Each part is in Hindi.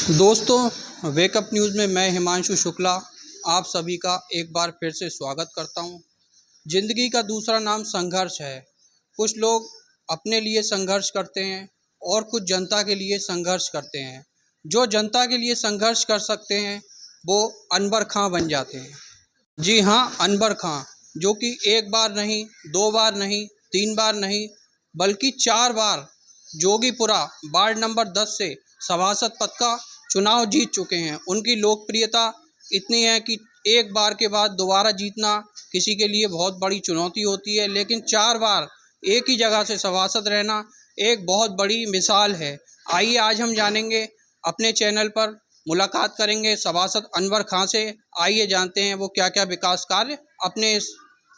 दोस्तों, वेकअप न्यूज़ में मैं हिमांशु शुक्ला आप सभी का एक बार फिर से स्वागत करता हूं। ज़िंदगी का दूसरा नाम संघर्ष है। कुछ लोग अपने लिए संघर्ष करते हैं और कुछ जनता के लिए संघर्ष करते हैं। जो जनता के लिए संघर्ष कर सकते हैं वो अनवर खां बन जाते हैं। जी हाँ, अनवर खां, जो कि एक बार नहीं, दो बार नहीं, तीन बार नहीं, बल्कि चार बार जोगीपुरा वार्ड नंबर 10 से सभासद पद का चुनाव जीत चुके हैं। उनकी लोकप्रियता इतनी है कि एक बार के बाद दोबारा जीतना किसी के लिए बहुत बड़ी चुनौती होती है, लेकिन चार बार एक ही जगह से सभासद रहना एक बहुत बड़ी मिसाल है। आइए आज हम जानेंगे, अपने चैनल पर मुलाकात करेंगे सभासद अनवर खां से। आइए जानते हैं वो क्या क्या विकास कार्य अपने इस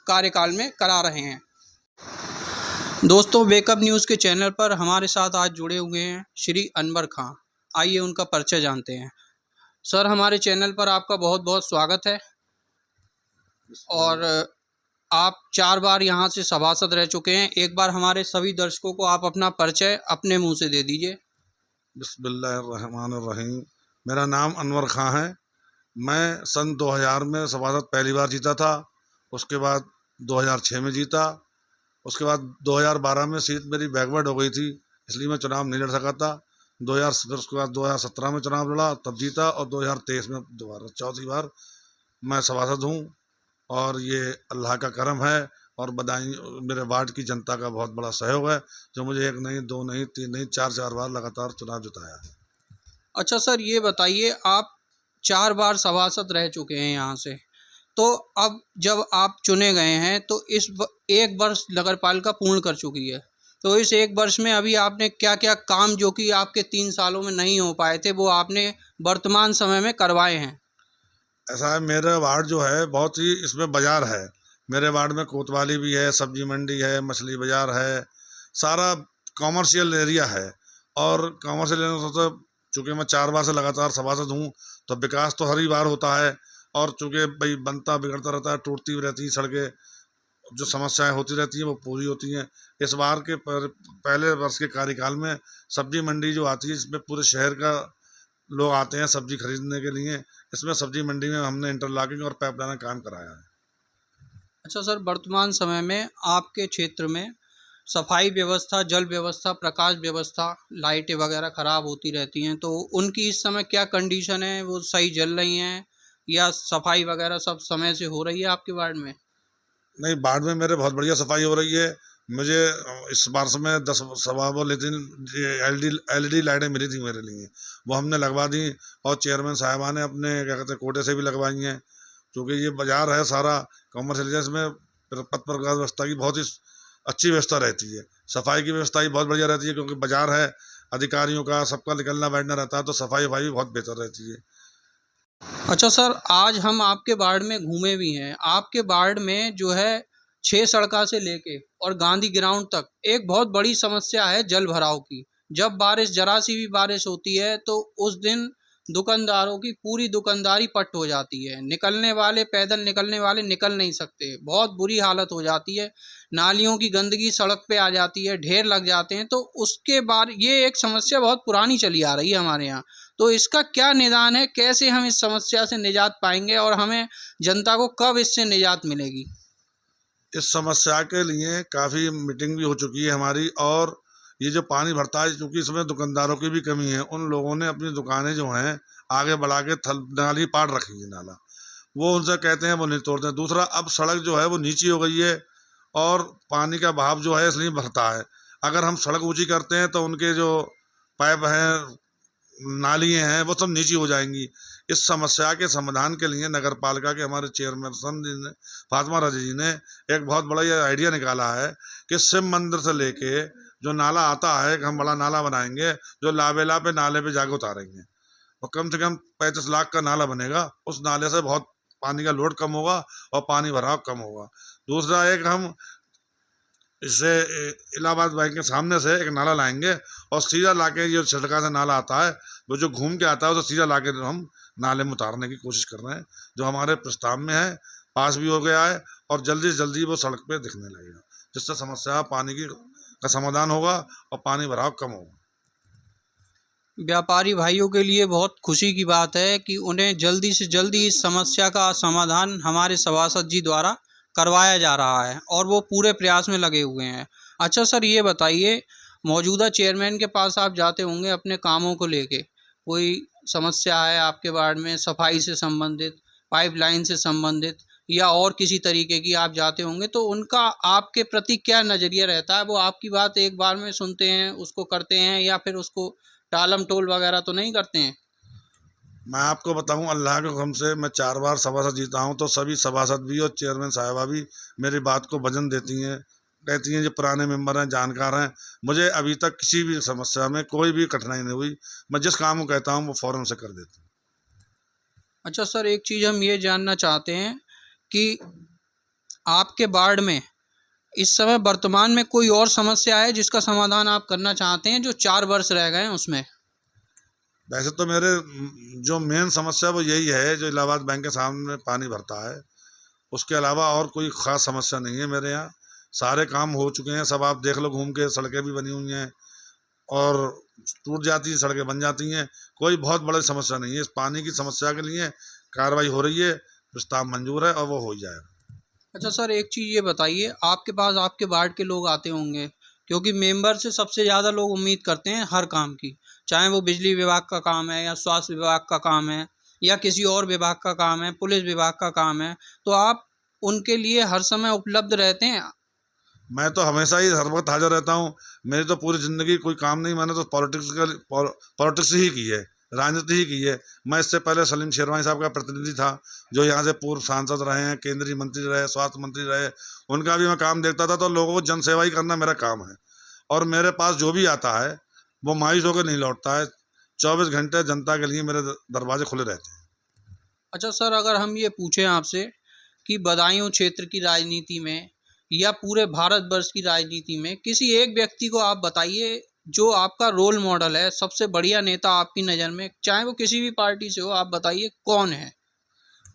कार्यकाल में करा रहे हैं। दोस्तों, वेकअप न्यूज़ के चैनल पर हमारे साथ आज जुड़े हुए हैं श्री अनवर खां। आइए उनका परिचय जानते हैं। सर, हमारे चैनल पर आपका बहुत बहुत स्वागत है। और आप चार बार यहाँ से सभासद रह चुके हैं। एक बार हमारे सभी दर्शकों को आप अपना परिचय अपने मुंह से दे दीजिए। बिस्मिल्लाहिर्रहमानिर्रहीम। मेरा नाम अनवर खां है। मैं सन 2000 में सभासद पहली बार जीता था। उसके बाद 2006 में जीता। उसके बाद 2012 में सीट मेरी बैकवर्ड हो गई थी, इसलिए मैं चुनाव नहीं लड़ सका था। 2000 फिर उसके बाद 2017 में चुनाव लड़ा, तब जीता, और 2023 में दोबारा चौथी बार मैं सभासद हूँ। और ये अल्लाह का करम है और बधाई मेरे वार्ड की जनता का बहुत बड़ा सहयोग है, जो मुझे एक नहीं, दो नहीं, तीन नहीं, चार बार लगातार चुनाव जिताया है। अच्छा सर, ये बताइए, आप चार बार सभासद रह चुके हैं यहाँ से, तो अब जब आप चुने गए हैं तो एक वर्ष नगर पालिका पूर्ण कर चुकी है, तो इस एक वर्ष में अभी आपने क्या क्या काम जो कि आपके 3 सालों में नहीं हो पाए थे वो आपने वर्तमान समय में करवाए हैं? ऐसा है, मेरा वार्ड जो है बहुत ही, इसमें बाज़ार है। मेरे वार्ड में कोतवाली भी है, सब्जी मंडी है, मछली बाज़ार है, सारा कॉमर्शियल एरिया है। और कॉमर्शियल एरिया तो चूँकि मैं 4 बार से लगातार सभासद हूँ, तो विकास तो हर ही बार होता है। और चूँकि भाई बनता बिगड़ता रहता है, टूटती भी रहती हैं सड़कें, जो समस्याएं होती रहती हैं वो पूरी होती हैं। इस बार के पहले वर्ष के कार्यकाल में सब्जी मंडी जो आती है, इसमें पूरे शहर का लोग आते हैं सब्जी खरीदने के लिए। इसमें सब्जी मंडी में हमने इंटरलॉकिंग और पाइपलाइन का काम कराया है। अच्छा सर, वर्तमान समय में आपके क्षेत्र में सफाई व्यवस्था, जल व्यवस्था, प्रकाश व्यवस्था, लाइटें वगैरह ख़राब होती रहती हैं, तो उनकी इस समय क्या कंडीशन है? वो सही जल रही हैं या सफाई वगैरह सब समय से हो रही है आपके वार्ड में? नहीं, वार्ड में मेरे बहुत बढ़िया सफाई हो रही है। मुझे इस वर्ष में 10 सवा वो लेकिन एलईडी लाइटें मिली थी मेरे लिए, वो हमने लगवा दी। और चेयरमैन साहिबा ने अपने क्या कहते हैं कोटे से भी लगवाई हैं। क्योंकि ये बाजार है सारा कॉमर्शियल एरिया, इसमें पथ प्रकाश व्यवस्था की बहुत ही अच्छी व्यवस्था रहती है। सफाई की व्यवस्था भी बहुत बढ़िया रहती है, क्योंकि बाजार है, अधिकारियों का सबका निकलना बैठना रहता है, तो सफाई वफाई भी बहुत बेहतर रहती है। अच्छा सर, आज हम आपके वार्ड में घूमे भी हैं। आपके वार्ड में जो है 6 सड़का से लेके और गांधी ग्राउंड तक एक बहुत बड़ी समस्या है जल भराव की। जब बारिश, जरा सी भी बारिश होती है तो उस दिन दुकानदारों की पूरी दुकानदारी पट हो जाती है। निकलने वाले, पैदल निकलने वाले निकल नहीं सकते, बहुत बुरी हालत हो जाती है। नालियों की गंदगी सड़क पे आ जाती है, ढेर लग जाते हैं। तो उसके बाद ये एक समस्या बहुत पुरानी चली आ रही है हमारे यहाँ। तो इसका क्या निदान है? कैसे हम इस समस्या से निजात पाएंगे और हमें जनता को कब इससे निजात मिलेगी? इस समस्या के लिए काफ़ी मीटिंग भी हो चुकी है हमारी। और ये जो पानी भरता है, चूँकि इसमें दुकानदारों की भी कमी है, उन लोगों ने अपनी दुकानें जो हैं आगे बढ़ा के नाली पार रखी है, नाला वो उनसे कहते हैं वो नहीं तोड़ते हैं। दूसरा, अब सड़क जो है वो नीची हो गई है और पानी का बहाव जो है इसलिए भरता है। अगर हम सड़क ऊंची करते हैं तो उनके जो पाइप हैं, नालियाँ हैं, वो सब नीची हो जाएंगी। इस समस्या के समाधान के लिए नगर पालिका के हमारे चेयरपर्सन जी ने, फातिमा रजी जी ने, एक बहुत बड़ा ये आइडिया निकाला है कि शिव मंदिर से लेके जो नाला आता है, हम बड़ा नाला बनाएंगे जो लाबेला पे नाले पे जाके उतारेंगे, और कम से कम 35 लाख का नाला बनेगा। उस नाले से बहुत पानी का लोड कम होगा और पानी भराव कम होगा। दूसरा, एक हम इससे इलाहाबाद बैंक के सामने से एक नाला लाएंगे और सीधा लाके, जो छिड़का से नाला आता है वो जो घूम के आता है उसे सीधा लाके हम नाले में उतारने की कोशिश कर रहे हैं, जो हमारे प्रस्ताव में है, पास भी हो गया है। और जल्दी से जल्दी वो सड़क पे दिखने लगेगा, जिससे समस्या पानी की का समाधान होगा और पानी भराव कम होगा। व्यापारी भाइयों के लिए बहुत खुशी की बात है कि उन्हें जल्दी से जल्दी इस समस्या का समाधान हमारे सभासद जी द्वारा करवाया जा रहा है और वो पूरे प्रयास में लगे हुए हैं। अच्छा सर, ये बताइए, मौजूदा चेयरमैन के पास आप जाते होंगे अपने कामों को लेके, कोई समस्या है आपके वार्ड में सफाई से संबंधित, पाइपलाइन से संबंधित या और किसी तरीके की आप जाते होंगे, तो उनका आपके प्रति क्या नज़रिया रहता है? वो आपकी बात एक बार में सुनते हैं, उसको करते हैं, या फिर उसको टालम टोल वगैरह तो नहीं करते हैं? मैं आपको बताऊं, अल्लाह के हुक्म से मैं 4 बार सभासद जीता हूं, तो सभी सभासद भी और चेयरमैन साहिबा भी मेरी बात को वजन देती हैं, कहती हैं जो पुराने मेंबर हैं, जानकार हैं। मुझे अभी तक किसी भी समस्या में कोई भी कठिनाई नहीं हुई। मैं जिस काम को कहता हूं वो फ़ौरन से कर देती हूँ। अच्छा सर, एक चीज़ हम ये जानना चाहते हैं कि आपके वार्ड में इस समय वर्तमान में कोई और समस्या है जिसका समाधान आप करना चाहते हैं, जो 4 वर्ष रह गए हैं उसमें? वैसे तो मेरे जो मेन समस्या वो यही है, जो इलाहाबाद बैंक के सामने पानी भरता है। उसके अलावा और कोई ख़ास समस्या नहीं है मेरे यहाँ। सारे काम हो चुके हैं, सब आप देख लो घूम के, सड़कें भी बनी हुई हैं और टूट जाती हैं, सड़कें बन जाती हैं। कोई बहुत बड़ी समस्या नहीं है। इस पानी की समस्या के लिए कार्रवाई हो रही है, प्रस्ताव मंजूर है और वो हो ही जाएगा। अच्छा सर, एक चीज़ ये बताइए, आपके पास आपके वार्ड के लोग आते होंगे, क्योंकि मेंबर से सबसे ज़्यादा लोग उम्मीद करते हैं हर काम की, चाहे वो बिजली विभाग का काम है या स्वास्थ्य विभाग का काम है या किसी और विभाग का काम है, पुलिस विभाग का काम है, तो आप उनके लिए हर समय उपलब्ध रहते हैं? मैं तो हमेशा ही हर वक्त हाजिर रहता हूँ। मेरी तो पूरी ज़िंदगी कोई काम नहीं, मैंने तो पॉलिटिक्स ही की है, राजनीति ही की है। मैं इससे पहले सलीम शेरवानी साहब का प्रतिनिधि था, जो यहाँ से पूर्व सांसद रहे हैं, केंद्रीय मंत्री रहे, स्वास्थ्य मंत्री रहे। उनका भी मैं काम देखता था, तो लोगों को जन सेवा ही करना मेरा काम है। और मेरे पास जो भी आता है वो मायूस होकर नहीं लौटता है। 24 घंटे जनता के लिए मेरे दरवाजे खुले रहते हैं। अच्छा सर, अगर हम ये पूछें आपसे कि बदायूं क्षेत्र की राजनीति में या पूरे भारतवर्ष की राजनीति में किसी एक व्यक्ति को आप बताइए जो आपका रोल मॉडल है, सबसे बढ़िया नेता आपकी नज़र में, चाहे वो किसी भी पार्टी से हो, आप बताइए कौन है?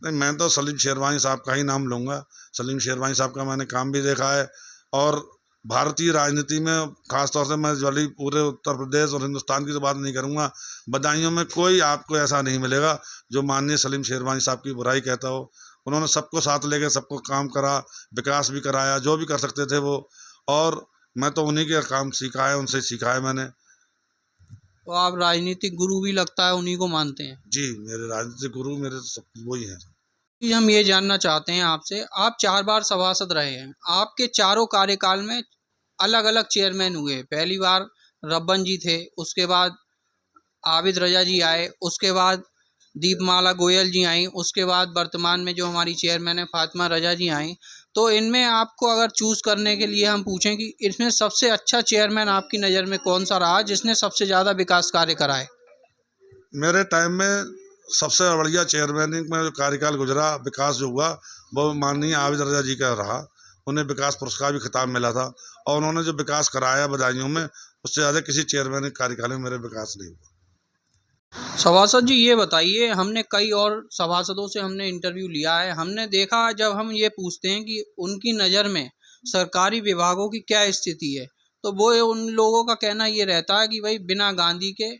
नहीं, मैं तो सलीम शेरवानी साहब का ही नाम लूँगा। सलीम शेरवानी साहब का मैंने काम भी देखा है और भारतीय राजनीति में ख़ास तौर से मैं भले ही पूरे उत्तर प्रदेश और हिंदुस्तान की तो बात नहीं करूँगा, बदायूं में कोई आपको ऐसा नहीं मिलेगा जो माननीय सलीम शेरवानी साहब की बुराई कहता हो। उन्होंने सबको साथ लेके सबको काम करा, विकास भी कराया, जो भी कर सकते थे वो। और मैं तो उन्हीं के काम सीखा है, उनसे सीखा है मैंने। तो आप राजनीतिक गुरु भी लगता है उन्हीं को मानते हैं? जी, मेरे राजनीतिक गुरु मेरे सब वही हैं। कि हम ये जानना चाहते हैं आपसे, आप 4 बार सभासद रहे हैं, आपके चारों कार्यकाल में अलग अलग चेयरमैन हुए। पहली बार रब्बन जी थे, उसके बाद आबिद रजा जी आए, उसके बाद दीपमाला गोयल जी आई, उसके बाद वर्तमान में जो हमारी चेयरमैन है फातिमा रजा जी आई। तो इनमें आपको अगर चूज़ करने के लिए हम पूछें कि इसमें सबसे अच्छा चेयरमैन आपकी नज़र में कौन सा रहा जिसने सबसे ज़्यादा विकास कार्य कराए? मेरे टाइम में सबसे बढ़िया चेयरमैन में जो कार्यकाल गुजरा, विकास जो हुआ, वो माननीय आबिद रजा जी का रहा। उन्हें विकास पुरस्कार भी खिताब मिला था और उन्होंने जो विकास कराया बदायूं में, उससे ज़्यादा किसी चेयरमैन के कार्यकाल में मेरे विकास नहीं हुआ। सभासद जी, ये बताइए, हमने कई और सभासदों से हमने इंटरव्यू लिया है, हमने देखा जब हम ये पूछते हैं कि उनकी नज़र में सरकारी विभागों की क्या स्थिति है, तो वो उन लोगों का कहना ये रहता है कि भाई बिना गांधी के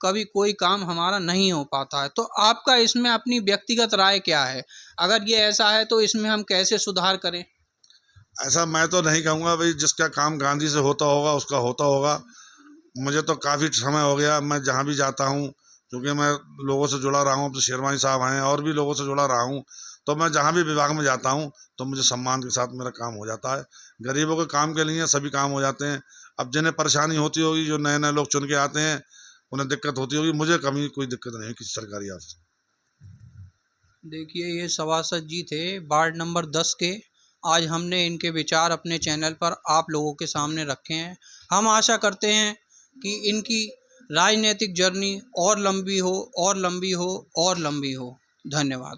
कभी कोई काम हमारा नहीं हो पाता है। तो आपका इसमें अपनी व्यक्तिगत राय क्या है? अगर ये ऐसा है तो इसमें हम कैसे सुधार करें? ऐसा मैं तो नहीं कहूँगा भाई, जिसका काम गांधी से होता होगा उसका होता होगा। मुझे तो काफ़ी समय हो गया, मैं जहाँ भी जाता हूँ, क्योंकि मैं लोगों से जुड़ा रहा हूँ, अब तो शेरवानी साहब हैं और भी लोगों से जुड़ा रहा हूँ, तो मैं जहाँ भी विभाग में जाता हूँ तो मुझे सम्मान के साथ मेरा काम हो जाता है। गरीबों के काम के लिए सभी काम हो जाते हैं। अब जिन्हें परेशानी होती होगी, जो नए नए लोग चुन के आते हैं, उन्हें दिक्कत होती होगी, मुझे कभी कोई दिक्कत नहीं है किसी सरकारी अफसर। देखिए, ये सभासद जी थे वार्ड नंबर 10 के। आज हमने इनके विचार अपने चैनल पर आप लोगों के सामने रखे हैं। हम आशा करते हैं कि इनकी राजनीतिक जर्नी और लंबी हो और लंबी हो और लंबी हो। धन्यवाद।